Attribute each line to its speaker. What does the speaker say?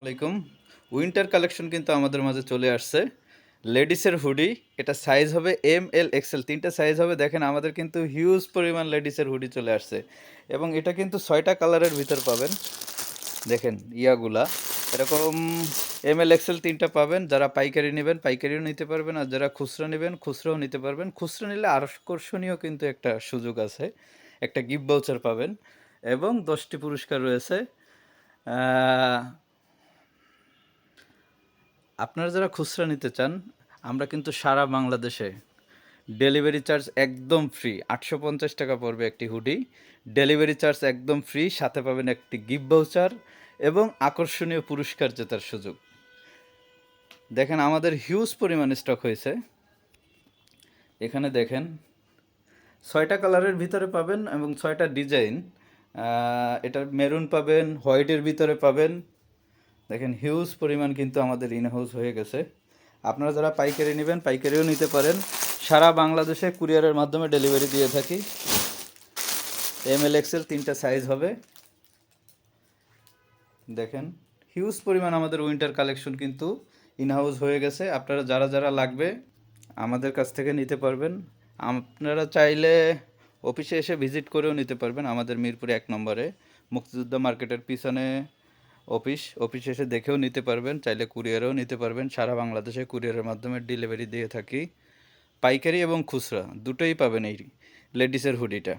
Speaker 1: আলাইকুম। Winter collection কিন্তু আমাদের মাঝে চলে আসছে। লেডিসের হুডি, এটা সাইজ হবে এম, এল, এক্সেল, ৩টা সাইজ হবে। দেখেন আমাদের কিন্তু হিউজ পরিমাণ লেডিসের হুডি চলে আসছে এবং এটা কিন্তু ৬টা কালারের ভিতর পাবেন। দেখেন ইয়াগুলা এরকম এম, এল, এক্সেল ৩টা পাবেন। যারা পাইকারি নেবেন পাইকারিও নিতে পারবেন, আর যারা খুচরা নেবেন খুচরাও নিতে পারবেন। খুচরা নিলে আকর্ষণীয় কিন্তু একটা সুযোগ আছে, একটা গিফট ভাউচার পাবেন এবং 10টি পুরস্কার রয়েছে। আহ, আপনারা যারা খুচরা নিতে চান, আমরা কিন্তু সারা বাংলাদেশে ডেলিভারি চার্জ একদম ফ্রি। ৮৫০ টাকা পড়বে একটি হুডি। ডেলিভারি চার্জ একদম ফ্রি, সাথে পাবেন একটি গিফট ভাউচার এবং আকর্ষণীয় পুরস্কার জেতার সুযোগ। দেখেন আমাদের হিউজ পরিমাণ স্টক হয়েছে। এখানে দেখেন ৬টা কালারের ভিতরে পাবেন এবং ৬টা ডিজাইন। এটা মেরুন পাবেন, হোয়াইটের ভিতরে পাবেন। দেখেন হিউজ পরিমাণ কিন্তু আমাদের ইন হাউস হয়ে গেছে। আপনারা যারা পাইকারি নেবেন পাইকারিও নিতে পারেন। সারা বাংলাদেশে কুরিয়ারের মাধ্যমে ডেলিভারি দিয়ে থাকি। এম, এল, এক্সেল ৩টা সাইজ হবে। দেখেন হিউজ পরিমাণ আমাদের উইন্টার কালেকশন কিন্তু ইন হাউস হয়ে গেছে। আপনারা যারা যারা লাগবে আমাদের কাছ থেকে নিতে পারবেন। আপনারা চাইলে অফিসে এসে ভিজিট করেও নিতে পারবেন। আমাদের মিরপুরে ১ নম্বরে মুক্তিযোদ্ধা মার্কেটের পিছনে অফিসে এসে দেখেও নিতে পারবেন। চাইলে কুরিয়ারেও নিতে পারবেন। সারা বাংলাদেশে কুরিয়ারের মাধ্যমে ডেলিভারি দিয়ে থাকি। পাইকারি এবং খুচরা দুটোই পাবেন এই লেডিসের হুডিটা।